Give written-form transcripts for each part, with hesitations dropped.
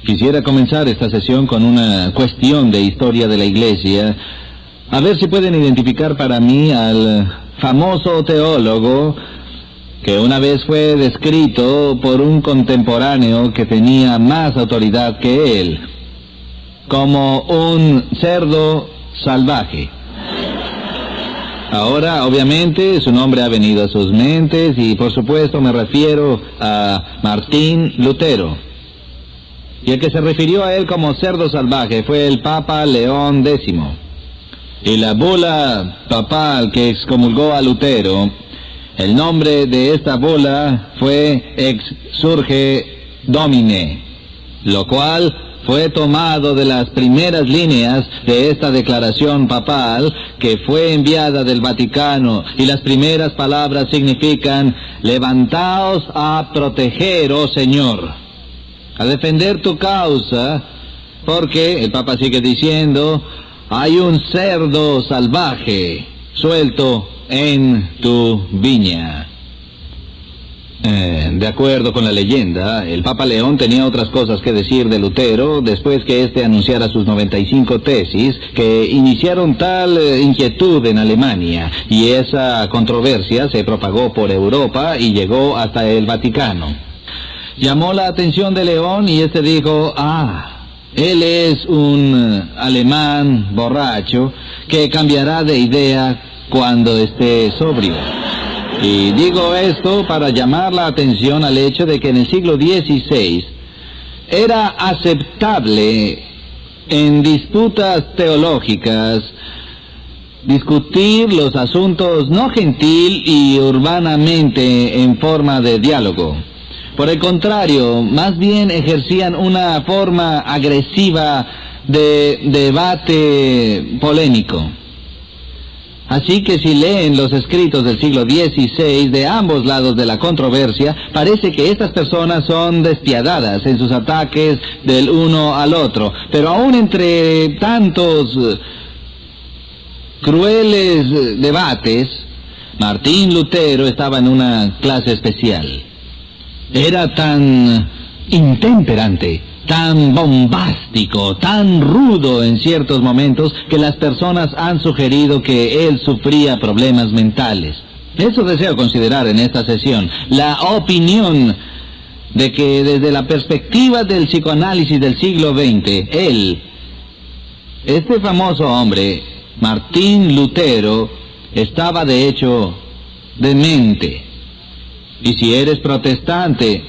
Quisiera comenzar esta sesión con una cuestión de historia de la Iglesia. A ver si pueden identificar para mí al famoso teólogo que una vez fue descrito por un contemporáneo que tenía más autoridad que él, como un cerdo salvaje. Ahora, obviamente, su nombre ha venido a sus mentes y, por supuesto, me refiero a Martín Lutero. Y el que se refirió a él como cerdo salvaje fue el Papa León X. Y la bula papal que excomulgó a Lutero, el nombre de esta bula fue Ex Surge Domine, lo cual fue tomado de las primeras líneas de esta declaración papal que fue enviada del Vaticano, y las primeras palabras significan: levantaos a proteger, oh Señor, a defender tu causa, porque, el Papa sigue diciendo, hay un cerdo salvaje suelto en tu viña. De acuerdo con la leyenda, el Papa León tenía otras cosas que decir de Lutero después que éste anunciara sus 95 tesis que iniciaron tal inquietud en Alemania, y esa controversia se propagó por Europa y llegó hasta el Vaticano. Llamó la atención de León y éste dijo: él es un alemán borracho que cambiará de idea cuando esté sobrio. Y digo esto para llamar la atención al hecho de que en el siglo XVI era aceptable en disputas teológicas discutir los asuntos no gentil y urbanamente en forma de diálogo. Por el contrario, más bien ejercían una forma agresiva de debate polémico. Así que si leen los escritos del siglo XVI de ambos lados de la controversia, parece que estas personas son despiadadas en sus ataques del uno al otro. Pero aún entre tantos crueles debates, Martín Lutero estaba en una clase especial. Era tan intemperante, tan bombástico, tan rudo en ciertos momentos, que las personas han sugerido que él sufría problemas mentales. Eso deseo considerar en esta sesión, la opinión de que desde la perspectiva del psicoanálisis del siglo XX, este famoso hombre, Martín Lutero, estaba de hecho demente. Y si eres protestante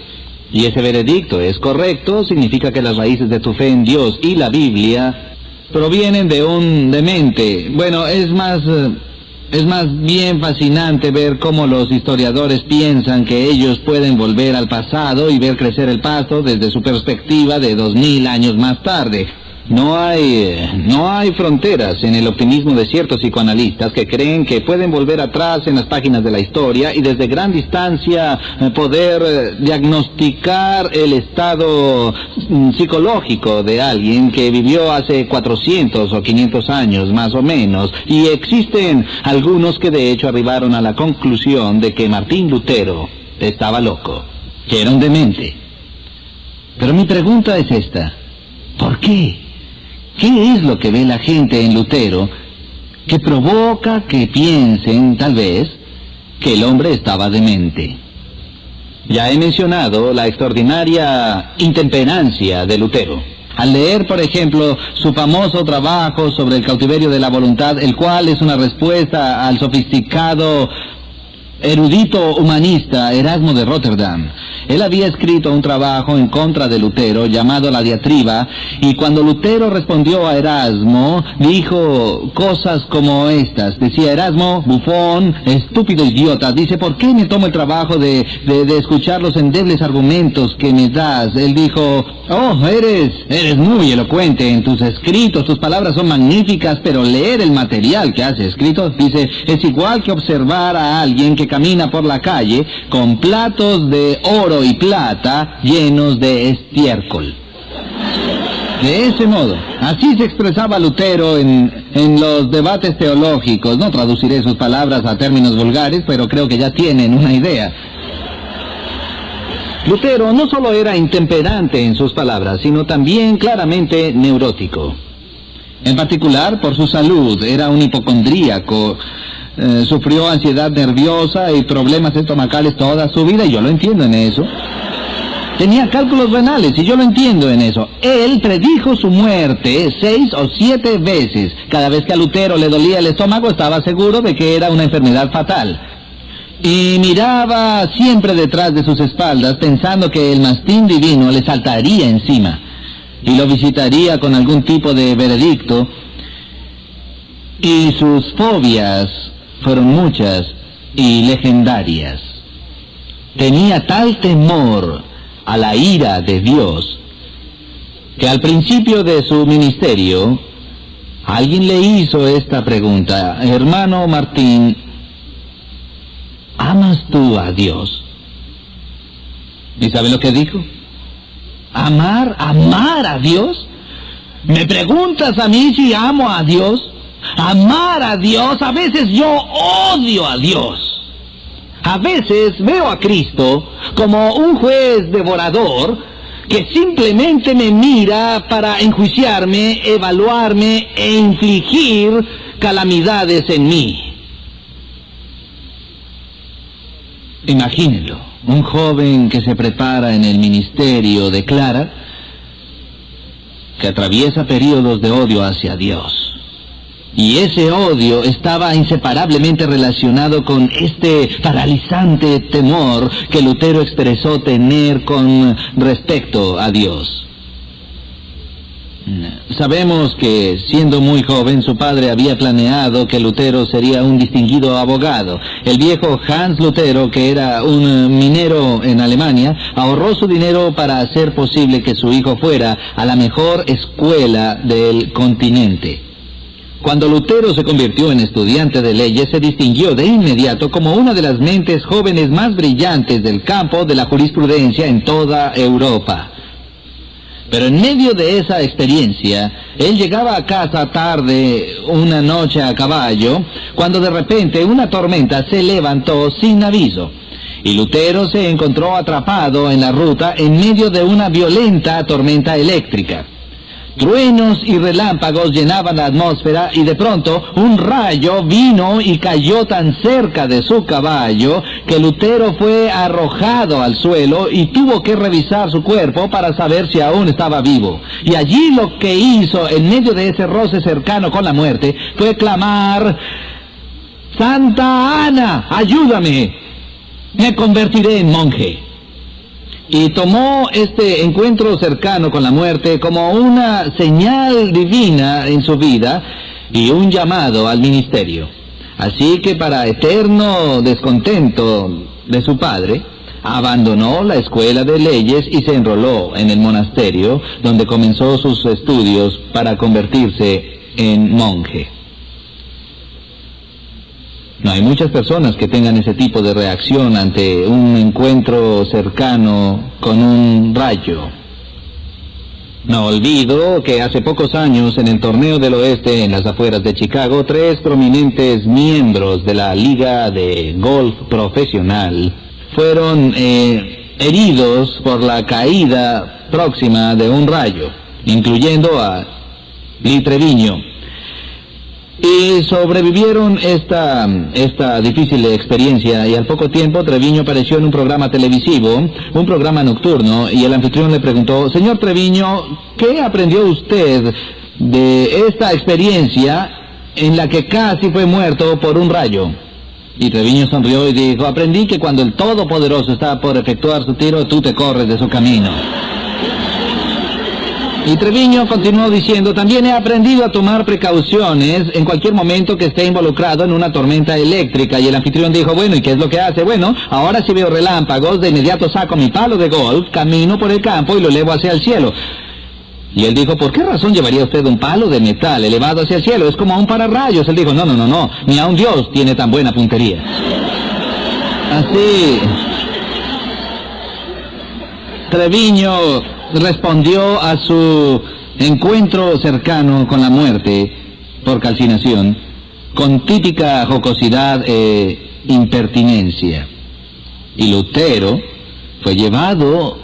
y ese veredicto es correcto, significa que las raíces de tu fe en Dios y la Biblia provienen de un demente. Bueno, es más bien fascinante ver cómo los historiadores piensan que ellos pueden volver al pasado y ver crecer el pasto desde su perspectiva de 2000 años más tarde. No hay fronteras en el optimismo de ciertos psicoanalistas que creen que pueden volver atrás en las páginas de la historia y desde gran distancia poder diagnosticar el estado psicológico de alguien que vivió hace 400 o 500 años más o menos. Y existen algunos que de hecho arribaron a la conclusión de que Martín Lutero estaba loco, que era un demente. Pero mi pregunta es esta: ¿por qué? ¿Qué es lo que ve la gente en Lutero que provoca que piensen, tal vez, que el hombre estaba demente? Ya he mencionado la extraordinaria intemperancia de Lutero. Al leer, por ejemplo, su famoso trabajo sobre el cautiverio de la voluntad, el cual es una respuesta al sofisticado erudito humanista Erasmo de Rotterdam. Él había escrito un trabajo en contra de Lutero llamado La Diatriba, y cuando Lutero respondió a Erasmo, dijo cosas como estas. Decía Erasmo: bufón, estúpido idiota. Dice: ¿por qué me tomo el trabajo de escuchar los endebles argumentos que me das? Él dijo: eres muy elocuente en tus escritos, tus palabras son magníficas, pero leer el material que has escrito, dice, es igual que observar a alguien que camina por la calle con platos de oro y plata llenos de estiércol. De ese modo, así se expresaba Lutero en los debates teológicos. No traduciré sus palabras a términos vulgares, pero creo que ya tienen una idea. Lutero no solo era intemperante en sus palabras, sino también claramente neurótico. En particular, por su salud, era un hipocondríaco, sufrió ansiedad nerviosa y problemas estomacales toda su vida, y yo lo entiendo en eso. Tenía cálculos renales, y yo lo entiendo en eso. Él predijo su muerte 6 o 7 veces. Cada vez que a Lutero le dolía el estómago, estaba seguro de que era una enfermedad fatal. Y miraba siempre detrás de sus espaldas, pensando que el mastín divino le saltaría encima y lo visitaría con algún tipo de veredicto. Y sus fobias fueron muchas y legendarias. Tenía tal temor a la ira de Dios que al principio de su ministerio alguien le hizo esta pregunta: hermano Martín, ¿amas tú a Dios? ¿Y sabe lo que dijo? ¿Amar a Dios? ¿Me preguntas a mí si amo a Dios? Amar a Dios, a veces yo odio a Dios. A veces veo a Cristo como un juez devorador que simplemente me mira para enjuiciarme, evaluarme e infligir calamidades en mí. Imagínenlo, un joven que se prepara en el ministerio declara que atraviesa periodos de odio hacia Dios. Y ese odio estaba inseparablemente relacionado con este paralizante temor que Lutero expresó tener con respecto a Dios. Sabemos que, siendo muy joven, su padre había planeado que Lutero sería un distinguido abogado. El viejo Hans Lutero, que era un minero en Alemania, ahorró su dinero para hacer posible que su hijo fuera a la mejor escuela del continente. Cuando Lutero se convirtió en estudiante de leyes, se distinguió de inmediato como una de las mentes jóvenes más brillantes del campo de la jurisprudencia en toda Europa. Pero en medio de esa experiencia, él llegaba a casa tarde una noche a caballo, cuando de repente una tormenta se levantó sin aviso. Y Lutero se encontró atrapado en la ruta en medio de una violenta tormenta eléctrica. Truenos y relámpagos llenaban la atmósfera y de pronto un rayo vino y cayó tan cerca de su caballo que Lutero fue arrojado al suelo y tuvo que revisar su cuerpo para saber si aún estaba vivo. Y allí lo que hizo en medio de ese roce cercano con la muerte fue clamar: ¡Santa Ana, ayúdame! Me convertiré en monje. Y tomó este encuentro cercano con la muerte como una señal divina en su vida y un llamado al ministerio. Así que, para eterno descontento de su padre, abandonó la escuela de leyes y se enroló en el monasterio, donde comenzó sus estudios para convertirse en monje. No hay muchas personas que tengan ese tipo de reacción ante un encuentro cercano con un rayo. No olvido que hace pocos años, en el Torneo del Oeste, en las afueras de Chicago, 3 prominentes miembros de la Liga de Golf Profesional fueron heridos por la caída próxima de un rayo, incluyendo a Lee Treviño. Y sobrevivieron esta difícil experiencia, y al poco tiempo Treviño apareció en un programa televisivo, un programa nocturno, y el anfitrión le preguntó: señor Treviño, ¿qué aprendió usted de esta experiencia en la que casi fue muerto por un rayo? Y Treviño sonrió y dijo: aprendí que cuando el Todopoderoso está por efectuar su tiro, tú te corres de su camino. Y Treviño continuó diciendo: también he aprendido a tomar precauciones en cualquier momento que esté involucrado en una tormenta eléctrica. Y el anfitrión dijo: bueno, ¿y qué es lo que hace? Bueno, ahora si veo relámpagos, de inmediato saco mi palo de golf, camino por el campo y lo elevo hacia el cielo. Y él dijo: ¿por qué razón llevaría usted un palo de metal elevado hacia el cielo? Es como un pararrayos. Él dijo: no, ni aun Dios tiene tan buena puntería. Así, Treviño respondió a su encuentro cercano con la muerte por calcinación con típica jocosidad e impertinencia. Y Lutero fue llevado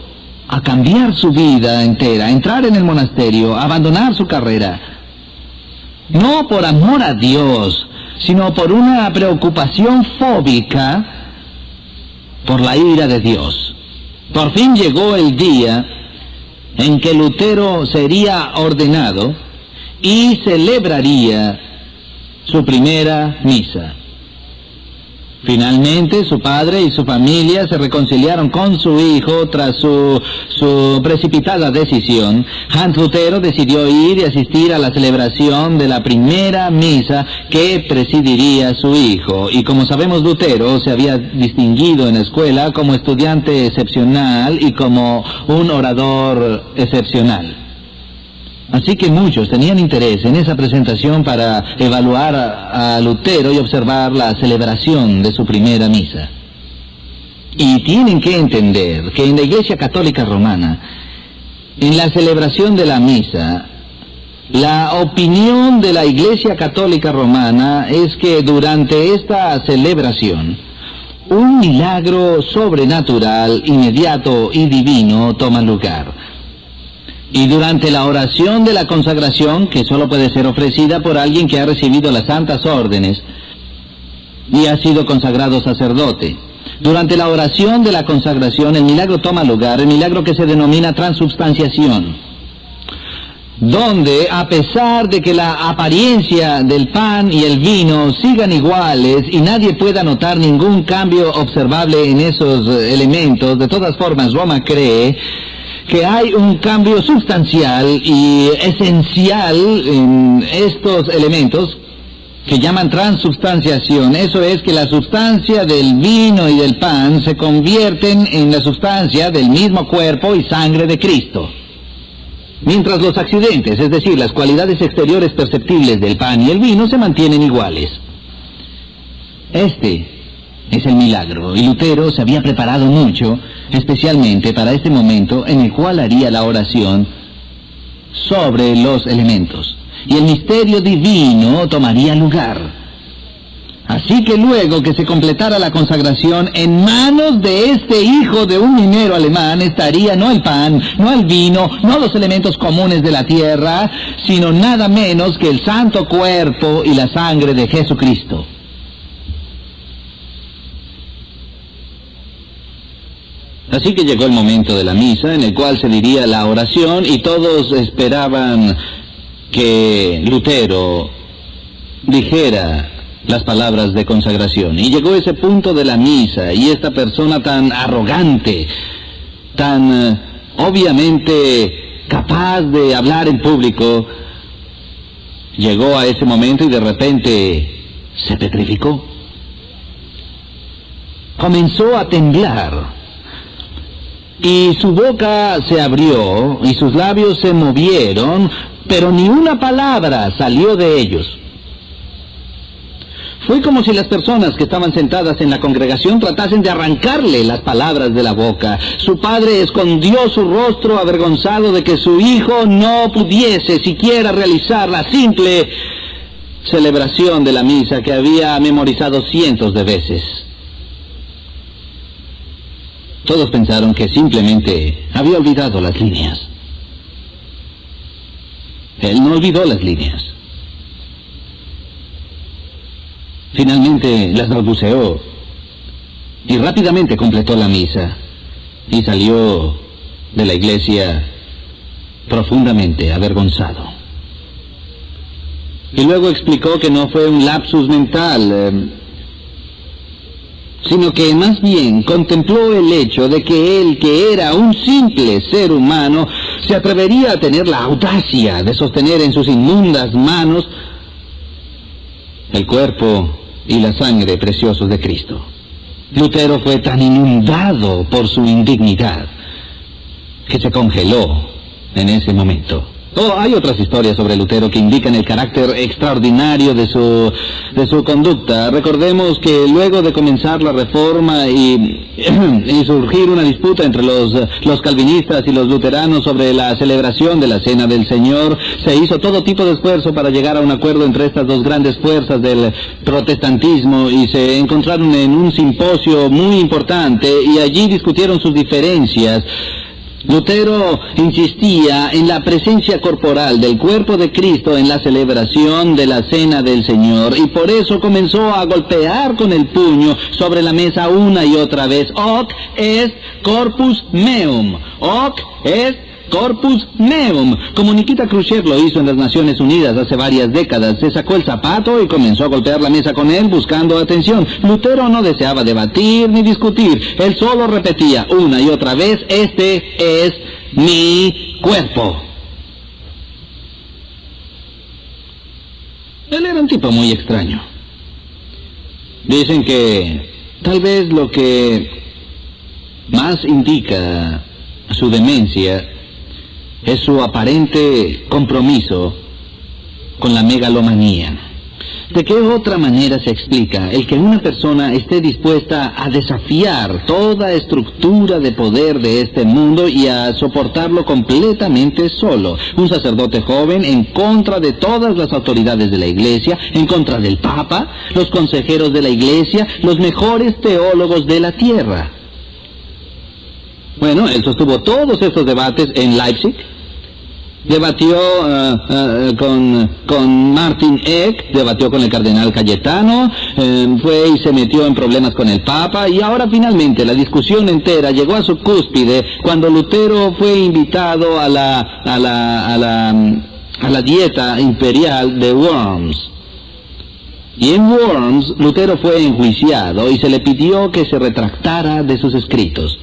a cambiar su vida entera, a entrar en el monasterio, a abandonar su carrera. No por amor a Dios, sino por una preocupación fóbica por la ira de Dios. Por fin llegó el día en que Lutero sería ordenado y celebraría su primera misa. Finalmente, su padre y su familia se reconciliaron con su hijo tras su precipitada decisión. Hans Lutero decidió ir y asistir a la celebración de la primera misa que presidiría su hijo. Y como sabemos, Lutero se había distinguido en la escuela como estudiante excepcional y como un orador excepcional. Así que muchos tenían interés en esa presentación para evaluar a Lutero y observar la celebración de su primera misa. Y tienen que entender que en la Iglesia Católica Romana, en la celebración de la misa, la opinión de la Iglesia Católica Romana es que durante esta celebración, un milagro sobrenatural, inmediato y divino toma lugar. Y durante la oración de la consagración, que solo puede ser ofrecida por alguien que ha recibido las santas órdenes y ha sido consagrado sacerdote, durante la oración de la consagración el milagro toma lugar, el milagro que se denomina transubstanciación, donde a pesar de que la apariencia del pan y el vino sigan iguales y nadie pueda notar ningún cambio observable en esos elementos, de todas formas Roma cree que hay un cambio sustancial y esencial en estos elementos que llaman transubstanciación. Eso es que la sustancia del vino y del pan se convierten en la sustancia del mismo cuerpo y sangre de Cristo. Mientras los accidentes, es decir, las cualidades exteriores perceptibles del pan y el vino, se mantienen iguales. Este es el milagro, y Lutero se había preparado mucho, especialmente para este momento en el cual haría la oración sobre los elementos, y el misterio divino tomaría lugar. Así que luego que se completara la consagración, en manos de este hijo de un minero alemán estaría no el pan, no el vino, no los elementos comunes de la tierra, sino nada menos que el santo cuerpo y la sangre de Jesucristo. Así que llegó el momento de la misa, en el cual se diría la oración, y todos esperaban que Lutero dijera las palabras de consagración. Y llegó ese punto de la misa, y esta persona tan arrogante, tan obviamente capaz de hablar en público, llegó a ese momento y de repente se petrificó. Comenzó a temblar. Y su boca se abrió, y sus labios se movieron, pero ni una palabra salió de ellos. Fue como si las personas que estaban sentadas en la congregación tratasen de arrancarle las palabras de la boca. Su padre escondió su rostro avergonzado de que su hijo no pudiese siquiera realizar la simple celebración de la misa que había memorizado cientos de veces. Todos pensaron que simplemente había olvidado las líneas. Él no olvidó las líneas. Finalmente las balbuceó y rápidamente completó la misa y salió de la iglesia profundamente avergonzado. Y luego explicó que no fue un lapsus mental, sino que más bien contempló el hecho de que él, que era un simple ser humano, se atrevería a tener la audacia de sostener en sus inmundas manos el cuerpo y la sangre preciosos de Cristo. Lutero fue tan inundado por su indignidad que se congeló en ese momento. Oh, hay otras historias sobre Lutero que indican el carácter extraordinario de su conducta. Recordemos que luego de comenzar la Reforma y surgir una disputa entre los calvinistas y los luteranos sobre la celebración de la Cena del Señor, se hizo todo tipo de esfuerzo para llegar a un acuerdo entre estas dos grandes fuerzas del protestantismo y se encontraron en un simposio muy importante y allí discutieron sus diferencias. Lutero insistía en la presencia corporal del cuerpo de Cristo en la celebración de la Cena del Señor y por eso comenzó a golpear con el puño sobre la mesa una y otra vez. Hoc est corpus meum. Hoc est corpus meum. Como Nikita Khrushchev lo hizo en las Naciones Unidas hace varias décadas, se sacó el zapato y comenzó a golpear la mesa con él buscando atención. Lutero no deseaba debatir ni discutir, él solo repetía una y otra vez, este es mi cuerpo. Él era un tipo muy extraño. Dicen que tal vez lo que más indica su demencia es su aparente compromiso con la megalomanía. ¿De qué otra manera se explica el que una persona esté dispuesta a desafiar toda estructura de poder de este mundo y a soportarlo completamente solo? Un sacerdote joven en contra de todas las autoridades de la Iglesia, en contra del Papa, los consejeros de la Iglesia, los mejores teólogos de la tierra. Bueno, él sostuvo todos estos debates en Leipzig, debatió con Martin Eck, debatió con el cardenal Cayetano, fue y se metió en problemas con el Papa, y ahora finalmente la discusión entera llegó a su cúspide cuando Lutero fue invitado a la dieta imperial de Worms. Y en Worms, Lutero fue enjuiciado y se le pidió que se retractara de sus escritos.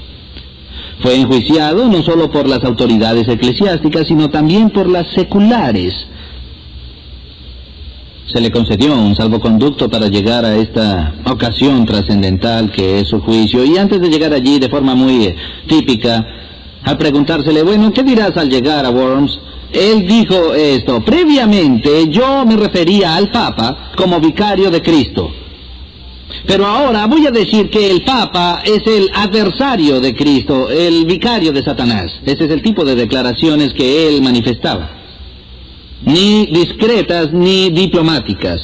Fue enjuiciado no solo por las autoridades eclesiásticas, sino también por las seculares. Se le concedió un salvoconducto para llegar a esta ocasión trascendental que es su juicio, y antes de llegar allí, de forma muy típica, al preguntársele, bueno, ¿qué dirás al llegar a Worms? Él dijo esto: previamente yo me refería al Papa como vicario de Cristo. Pero ahora voy a decir que el Papa es el adversario de Cristo, el vicario de Satanás. Ese es el tipo de declaraciones que él manifestaba. Ni discretas ni diplomáticas.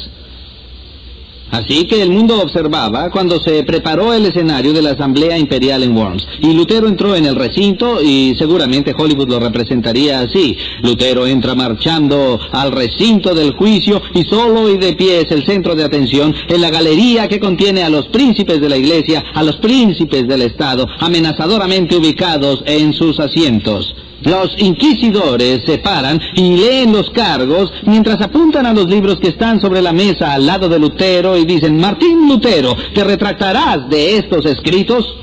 Así que el mundo observaba cuando se preparó el escenario de la Asamblea Imperial en Worms. Y Lutero entró en el recinto y seguramente Hollywood lo representaría así. Lutero entra marchando al recinto del juicio y solo y de pie es el centro de atención en la galería que contiene a los príncipes de la Iglesia, a los príncipes del Estado, amenazadoramente ubicados en sus asientos. Los inquisidores se paran y leen los cargos mientras apuntan a los libros que están sobre la mesa al lado de Lutero y dicen: Martín Lutero, ¿te retractarás de estos escritos?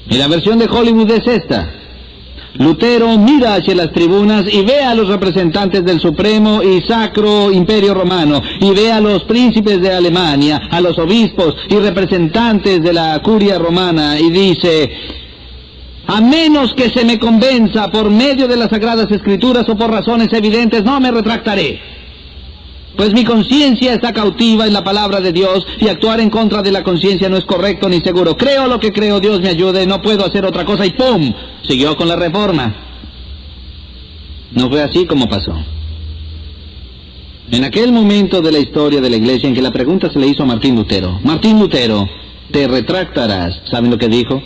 Y la versión de Hollywood es esta. Lutero mira hacia las tribunas y ve a los representantes del Supremo y Sacro Imperio Romano, y ve a los príncipes de Alemania, a los obispos y representantes de la curia romana, y dice: a menos que se me convenza por medio de las Sagradas Escrituras o por razones evidentes, no me retractaré. Pues mi conciencia está cautiva en la palabra de Dios y actuar en contra de la conciencia no es correcto ni seguro. Creo lo que creo, Dios me ayude, no puedo hacer otra cosa, y ¡pum! Siguió con la reforma. No fue así como pasó. En aquel momento de la historia de la Iglesia en que la pregunta se le hizo a Martín Lutero: Martín Lutero, ¿te retractarás? ¿Saben lo que dijo?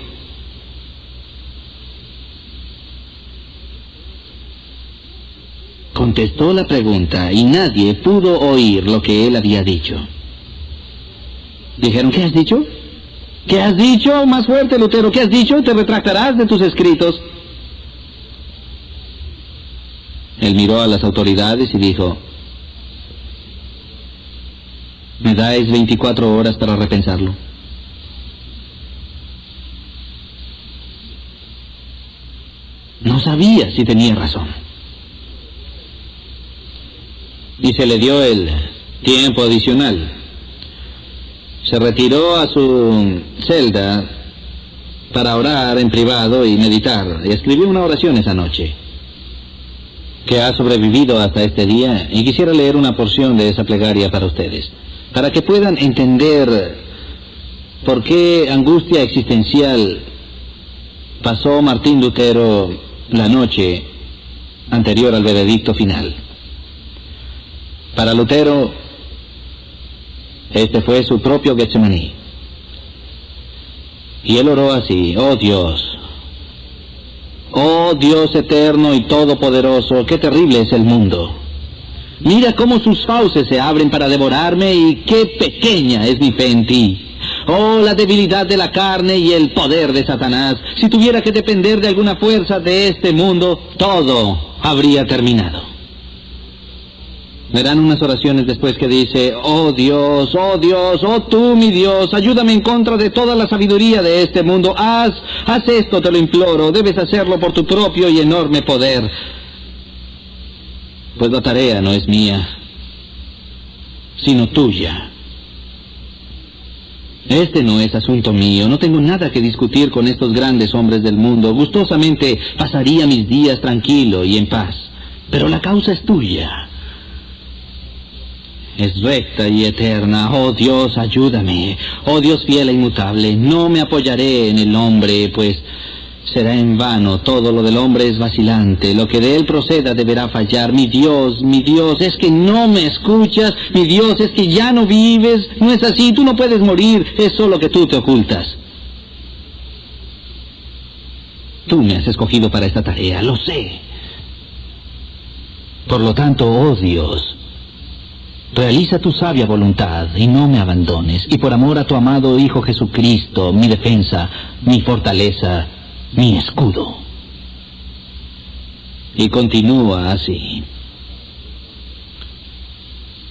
Contestó la pregunta y nadie pudo oír lo que él había dicho. Dijeron: ¿qué has dicho? ¿Qué has dicho? Más fuerte, Lutero, ¿qué has dicho? ¿Te retractarás de tus escritos? Él miró a las autoridades y dijo: ¿me dais 24 horas para repensarlo? No sabía si tenía razón. Y se le dio el tiempo adicional. Se retiró a su celda para orar en privado y meditar, y escribió una oración esa noche. que ha sobrevivido hasta este día, y quisiera leer una porción de esa plegaria para ustedes, para que puedan entender por qué angustia existencial pasó Martín Lutero la noche anterior al veredicto final. Para Lutero, este fue su propio Getsemaní. Y él oró así: oh Dios eterno y todopoderoso, qué terrible es el mundo. Mira cómo sus fauces se abren para devorarme y qué pequeña es mi fe en ti. Oh, la debilidad de la carne y el poder de Satanás. Si tuviera que depender de alguna fuerza de este mundo, todo habría terminado. Verán unas oraciones después que dice: oh Dios, oh tú mi Dios, ayúdame en contra de toda la sabiduría de este mundo. Haz esto, te lo imploro, debes hacerlo por tu propio y enorme poder. Pues la tarea no es mía, sino tuya. Este no es asunto mío, no tengo nada que discutir con estos grandes hombres del mundo. Gustosamente pasaría mis días tranquilo y en paz, pero la causa es tuya. Es recta y eterna. Oh Dios, ayúdame. Oh Dios fiel e inmutable, no me apoyaré en el hombre, pues será en vano. Todo lo del hombre es vacilante. Lo que de él proceda deberá fallar. Mi Dios, es que no me escuchas. Mi Dios, es que ya no vives. No es así, tú no puedes morir. Es solo que tú te ocultas. Tú me has escogido para esta tarea, lo sé. Por lo tanto, oh Dios, realiza tu sabia voluntad y no me abandones. Y por amor a tu amado Hijo Jesucristo, mi defensa, mi fortaleza, mi escudo. Y continúa así.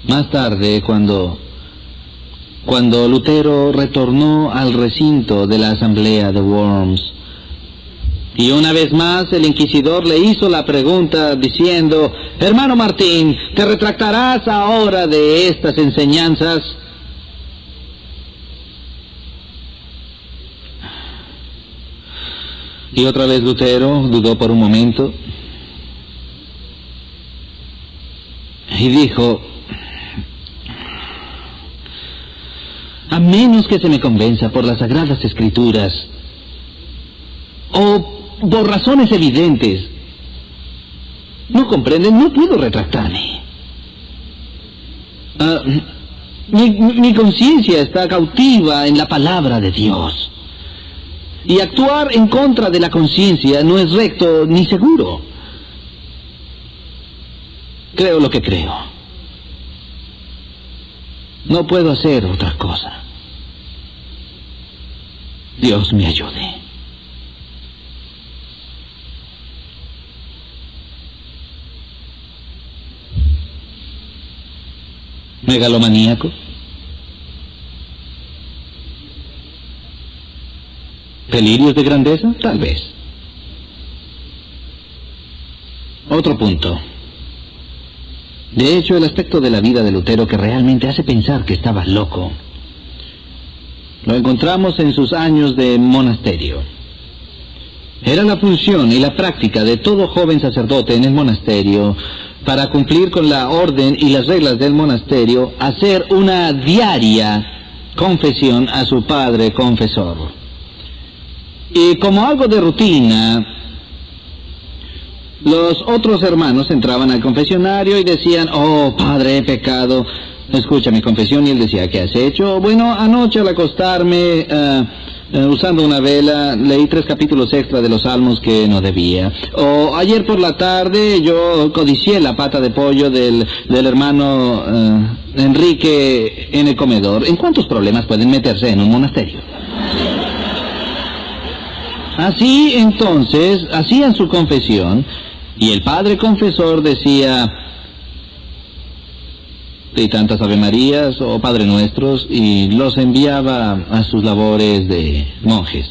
Más tarde, cuando Lutero retornó al recinto de la asamblea de Worms, y una vez más el inquisidor le hizo la pregunta diciendo: hermano Martín, ¿te retractarás ahora de estas enseñanzas? Y otra vez Lutero dudó por un momento y dijo: a menos que se me convenza por las Sagradas Escrituras o por razones evidentes, no comprenden, no puedo retractarme. Mi conciencia está cautiva en la palabra de Dios. Y actuar en contra de la conciencia no es recto ni seguro. Creo lo que creo. No puedo hacer otra cosa. Dios me ayude. ¿Megalomaníaco? ¿Delirios de grandeza? Tal vez. Otro punto. De hecho, el aspecto de la vida de Lutero que realmente hace pensar que estaba loco, lo encontramos en sus años de monasterio. Era la función y la práctica de todo joven sacerdote en el monasterio, para cumplir con la orden y las reglas del monasterio, hacer una diaria confesión a su padre confesor. Y como algo de rutina, los otros hermanos entraban al confesionario y decían: oh, padre, he pecado, escucha mi confesión. Y él decía: ¿qué has hecho? Bueno, anoche al acostarme, usando una vela, leí 3 capítulos extra de los Salmos que no debía. O ayer por la tarde yo codicié la pata de pollo del hermano Enrique en el comedor. ¿En cuántos problemas pueden meterse en un monasterio? Así entonces hacían su confesión y el padre confesor decía: y tantas Ave Marías o Padre Nuestros, y los enviaba a sus labores de monjes.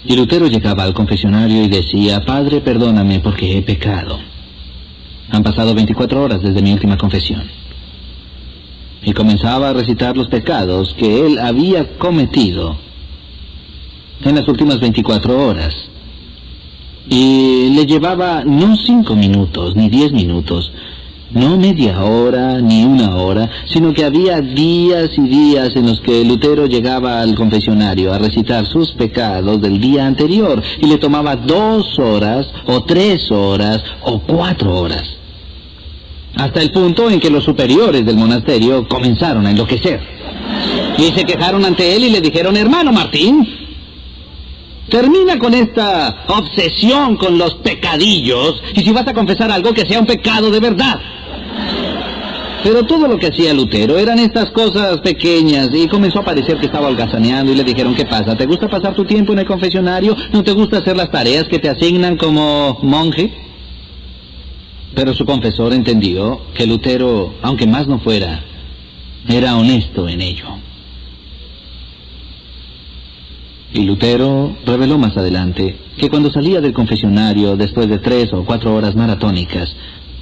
Y Lutero llegaba al confesionario y decía: Padre, perdóname porque he pecado. Han pasado 24 horas desde mi última confesión. Y comenzaba a recitar los pecados que él había cometido en las últimas 24 horas. Y le llevaba no 5 minutos, ni 10 minutos, no media hora, ni una hora, sino que había días y días en los que Lutero llegaba al confesionario a recitar sus pecados del día anterior, y le tomaba 2 horas, o 3 horas, o 4 horas. Hasta el punto en que los superiores del monasterio comenzaron a enloquecer. Y se quejaron ante él y le dijeron: hermano Martín, termina con esta obsesión con los pecadillos, y si vas a confesar algo, que sea un pecado de verdad. Pero todo lo que hacía Lutero eran estas cosas pequeñas, y comenzó a parecer que estaba holgazaneando, y le dijeron: ¿qué pasa? ¿Te gusta pasar tu tiempo en el confesionario? ¿No te gusta hacer las tareas que te asignan como monje? Pero su confesor entendió que Lutero, aunque más no fuera, era honesto en ello. Y Lutero reveló más adelante que cuando salía del confesionario después de 3 o 4 horas maratónicas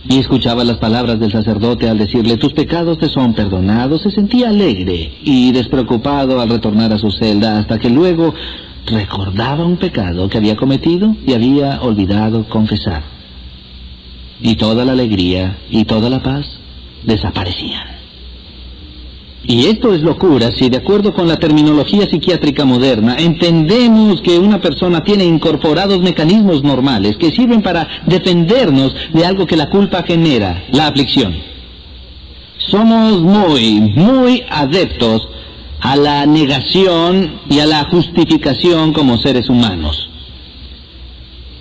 y escuchaba las palabras del sacerdote al decirle: tus pecados te son perdonados, se sentía alegre y despreocupado al retornar a su celda, hasta que luego recordaba un pecado que había cometido y había olvidado confesar. Y toda la alegría y toda la paz desaparecían. Y esto es locura si, de acuerdo con la terminología psiquiátrica moderna, entendemos que una persona tiene incorporados mecanismos normales que sirven para defendernos de algo que la culpa genera, la aflicción. Somos muy adeptos a la negación y a la justificación como seres humanos.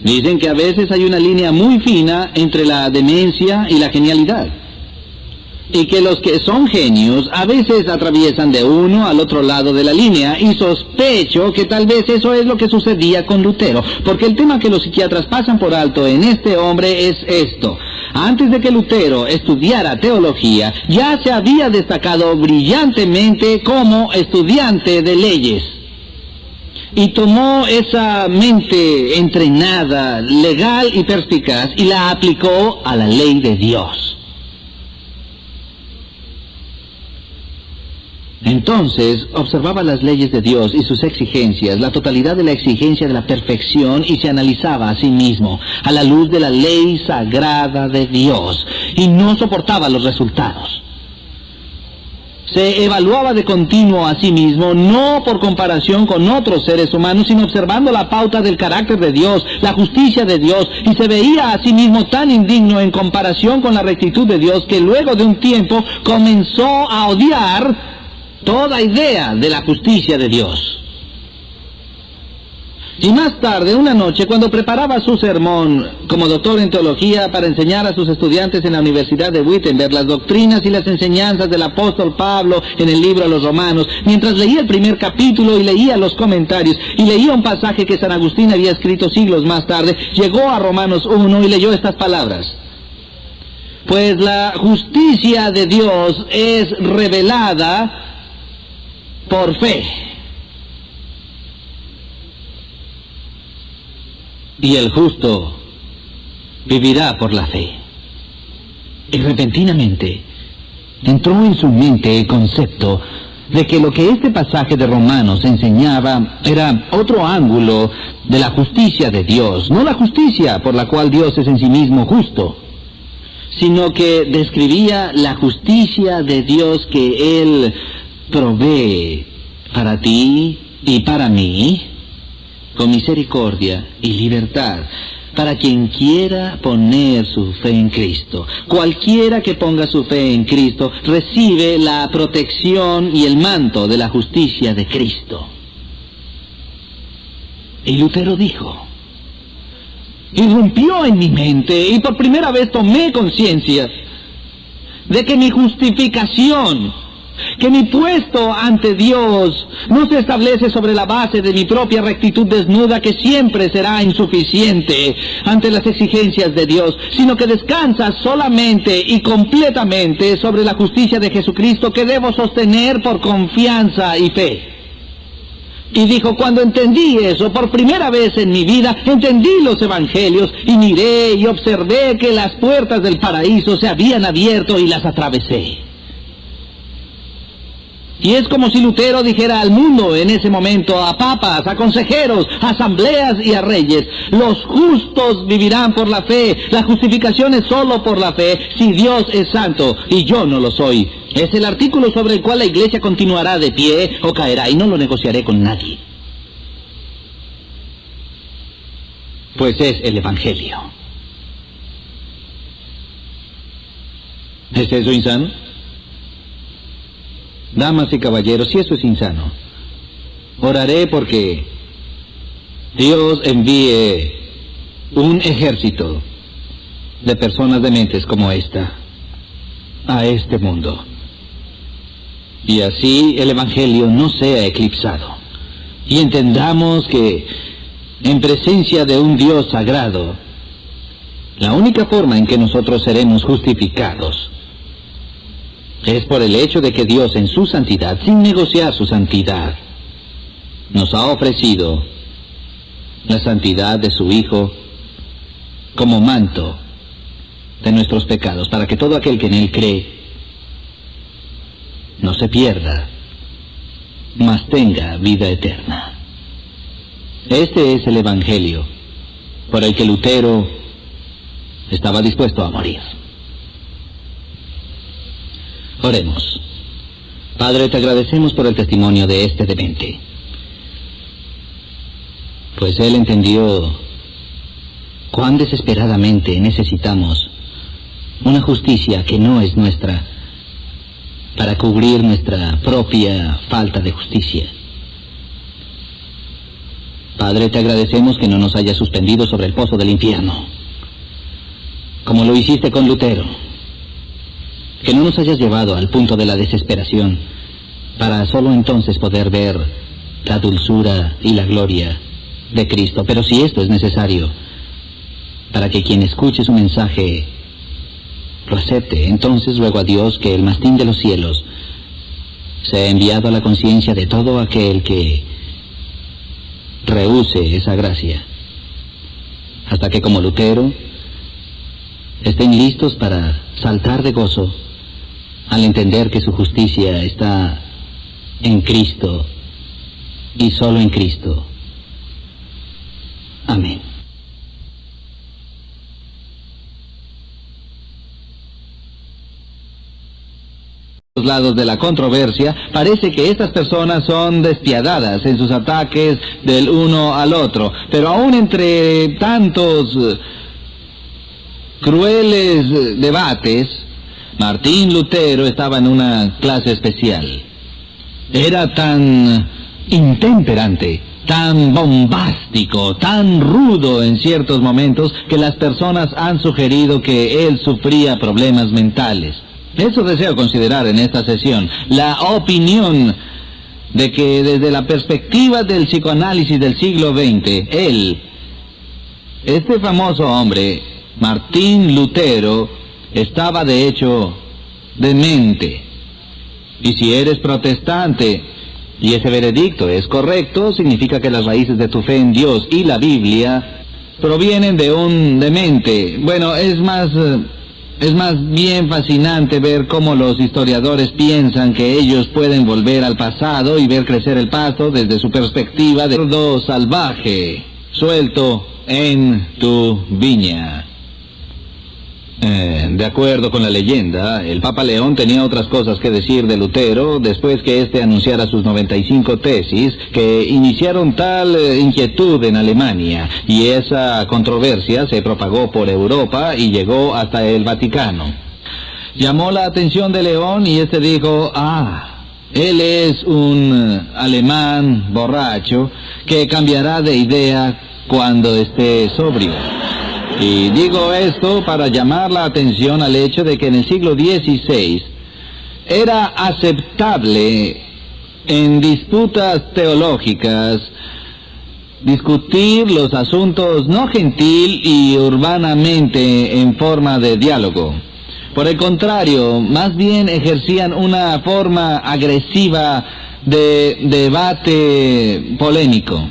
Dicen que a veces hay una línea muy fina entre la demencia y la genialidad, y que los que son genios a veces atraviesan de uno al otro lado de la línea, y sospecho que tal vez eso es lo que sucedía con Lutero, porque el tema que los psiquiatras pasan por alto en este hombre es esto: antes de que Lutero estudiara teología, ya se había destacado brillantemente como estudiante de leyes. Y tomó esa mente entrenada, legal y perspicaz, y la aplicó a la ley de Dios. Entonces observaba las leyes de Dios y sus exigencias, la totalidad de la exigencia de la perfección, y se analizaba a sí mismo a la luz de la ley sagrada de Dios, y no soportaba los resultados. Se evaluaba de continuo a sí mismo, no por comparación con otros seres humanos, sino observando la pauta del carácter de Dios, la justicia de Dios, y se veía a sí mismo tan indigno en comparación con la rectitud de Dios, que luego de un tiempo comenzó a odiar toda idea de la justicia de Dios. Y más tarde, una noche, cuando preparaba su sermón como doctor en teología para enseñar a sus estudiantes en la Universidad de Wittenberg las doctrinas y las enseñanzas del apóstol Pablo en el libro a los Romanos, mientras leía el primer capítulo y leía los comentarios y leía un pasaje que San Agustín había escrito siglos más tarde, llegó a Romanos 1 y leyó estas palabras: pues la justicia de Dios es revelada por fe. Y el justo vivirá por la fe. Y repentinamente entró en su mente el concepto de que lo que este pasaje de Romanos enseñaba era otro ángulo de la justicia de Dios, no la justicia por la cual Dios es en sí mismo justo, sino que describía la justicia de Dios que Él provee para ti y para mí, con misericordia y libertad, para quien quiera poner su fe en Cristo. Cualquiera que ponga su fe en Cristo recibe la protección y el manto de la justicia de Cristo. Y Lutero dijo: irrumpió en mi mente y por primera vez tomé conciencia de que mi justificación, que mi puesto ante Dios no se establece sobre la base de mi propia rectitud desnuda, que siempre será insuficiente ante las exigencias de Dios, sino que descansa solamente y completamente sobre la justicia de Jesucristo, que debo sostener por confianza y fe. Y dijo: cuando entendí eso por primera vez en mi vida, entendí los evangelios y miré y observé que las puertas del paraíso se habían abierto y las atravesé. Y es como si Lutero dijera al mundo en ese momento, a papas, a consejeros, a asambleas y a reyes: los justos vivirán por la fe, la justificación es solo por la fe, si Dios es santo y yo no lo soy. Es el artículo sobre el cual la Iglesia continuará de pie o caerá, y no lo negociaré con nadie. Pues es el Evangelio. ¿Es eso insano? Damas y caballeros, si eso es insano, oraré porque Dios envíe un ejército de personas dementes como esta a este mundo, y así el Evangelio no sea eclipsado, y entendamos que en presencia de un Dios sagrado, la única forma en que nosotros seremos justificados es por el hecho de que Dios en su santidad, sin negociar su santidad, nos ha ofrecido la santidad de su Hijo como manto de nuestros pecados, para que todo aquel que en Él cree no se pierda, mas tenga vida eterna. Este es el Evangelio por el que Lutero estaba dispuesto a morir. Oremos. Padre, te agradecemos por el testimonio de este demente, pues él entendió cuán desesperadamente necesitamos una justicia que no es nuestra, para cubrir nuestra propia falta de justicia. Padre, te agradecemos que no nos hayas suspendido sobre el pozo del infierno, como lo hiciste con Lutero. Que no nos hayas llevado al punto de la desesperación, para solo entonces poder ver la dulzura y la gloria de Cristo. Pero si esto es necesario, para que quien escuche su mensaje lo acepte, entonces ruego a Dios que el mastín de los cielos sea enviado a la conciencia de todo aquel que rehúse esa gracia, hasta que, como Lutero, estén listos para saltar de gozo al entender que su justicia está en Cristo y solo en Cristo. Amén. Los lados de la controversia, parece que estas personas son despiadadas en sus ataques del uno al otro, pero aún entre tantos crueles debates, Martín Lutero estaba en una clase especial. Era tan intemperante, tan bombástico, tan rudo en ciertos momentos, que las personas han sugerido que él sufría problemas mentales. Eso deseo considerar en esta sesión, la opinión de que desde la perspectiva del psicoanálisis del siglo XX, este famoso hombre, Martín Lutero, estaba de hecho demente. Y si eres protestante y ese veredicto es correcto, significa que las raíces de tu fe en Dios y la Biblia provienen de un demente. Bueno, es más bien fascinante ver cómo los historiadores piensan que ellos pueden volver al pasado y ver crecer el pasto desde su perspectiva de cerdo salvaje suelto en tu viña. De acuerdo con la leyenda, el Papa León tenía otras cosas que decir de Lutero después que éste anunciara sus 95 tesis que iniciaron tal inquietud en Alemania, y esa controversia se propagó por Europa y llegó hasta el Vaticano. Llamó la atención de León y éste dijo: él es un alemán borracho que cambiará de idea cuando esté sobrio. Y digo esto para llamar la atención al hecho de que en el siglo XVI era aceptable en disputas teológicas discutir los asuntos no gentil y urbanamente en forma de diálogo. Por el contrario, más bien ejercían una forma agresiva de debate polémico.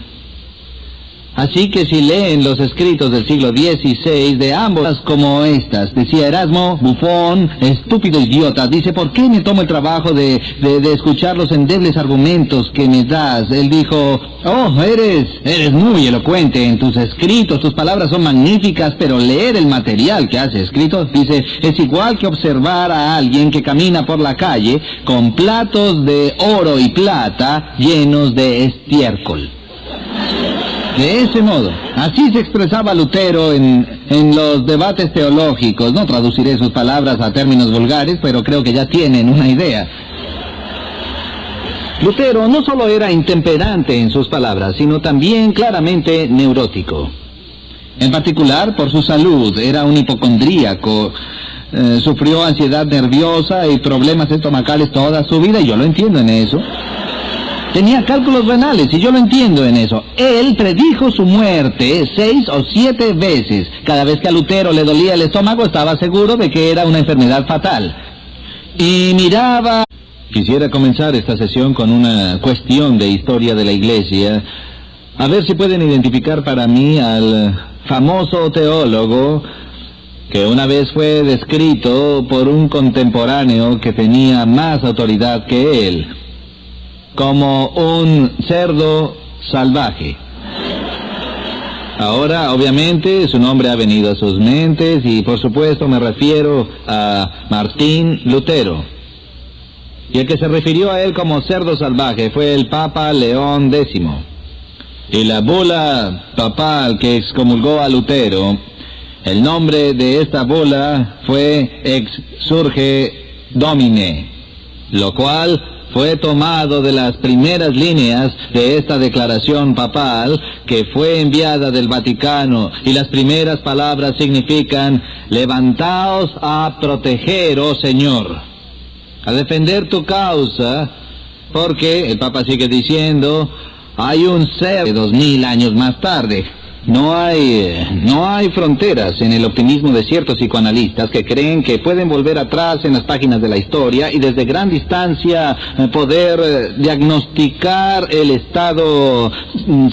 Así que si leen los escritos del siglo XVI de ambos como estas, decía Erasmo, bufón, estúpido idiota, dice, ¿por qué me tomo el trabajo de escuchar los endebles argumentos que me das? Él dijo, oh, eres muy elocuente en tus escritos, tus palabras son magníficas, pero leer el material que has escrito, dice, es igual que observar a alguien que camina por la calle con platos de oro y plata llenos de estiércol. De ese modo, así se expresaba Lutero en los debates teológicos. No traduciré sus palabras a términos vulgares, pero creo que ya tienen una idea. Lutero no solo era intemperante en sus palabras, sino también claramente neurótico. En particular, por su salud, era un hipocondríaco. Sufrió ansiedad nerviosa y problemas estomacales toda su vida, y yo lo entiendo en eso. Tenía cálculos renales, y yo lo entiendo en eso. Él predijo su muerte 6 o 7 veces. Cada vez que a Lutero le dolía el estómago, estaba seguro de que era una enfermedad fatal. Y miraba... Quisiera comenzar esta sesión con una cuestión de historia de la Iglesia. A ver si pueden identificar para mí al famoso teólogo que una vez fue descrito por un contemporáneo que tenía más autoridad que él, como un cerdo salvaje. Ahora, obviamente, su nombre ha venido a sus mentes y, por supuesto, me refiero a Martín Lutero. Y el que se refirió a él como cerdo salvaje fue el Papa León X. Y la bula papal que excomulgó a Lutero, el nombre de esta bula fue Ex Surge Domine, lo cual fue tomado de las primeras líneas de esta declaración papal que fue enviada del Vaticano, y las primeras palabras significan: levantaos a proteger, oh Señor, a defender tu causa, porque, el Papa sigue diciendo, hay un ser de 2000 años más tarde. No hay fronteras en el optimismo de ciertos psicoanalistas que creen que pueden volver atrás en las páginas de la historia y desde gran distancia poder diagnosticar el estado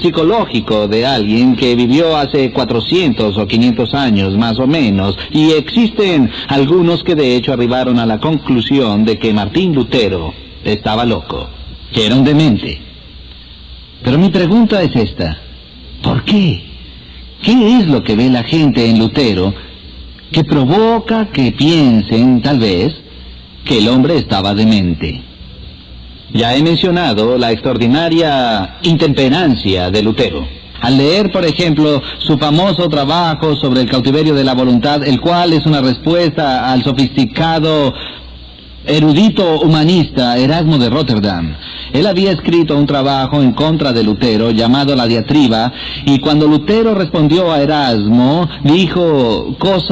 psicológico de alguien que vivió hace 400 o 500 años más o menos. Y existen algunos que de hecho arribaron a la conclusión de que Martín Lutero estaba loco, que era un demente. Pero mi pregunta es esta: ¿por qué? ¿Qué es lo que ve la gente en Lutero que provoca que piensen, tal vez, que el hombre estaba demente? Ya he mencionado la extraordinaria intemperancia de Lutero. Al leer, por ejemplo, su famoso trabajo sobre el cautiverio de la voluntad, el cual es una respuesta al sofisticado erudito humanista Erasmo de Rotterdam. Él había escrito un trabajo en contra de Lutero llamado La Diatriba, y cuando Lutero respondió a Erasmo, dijo cosas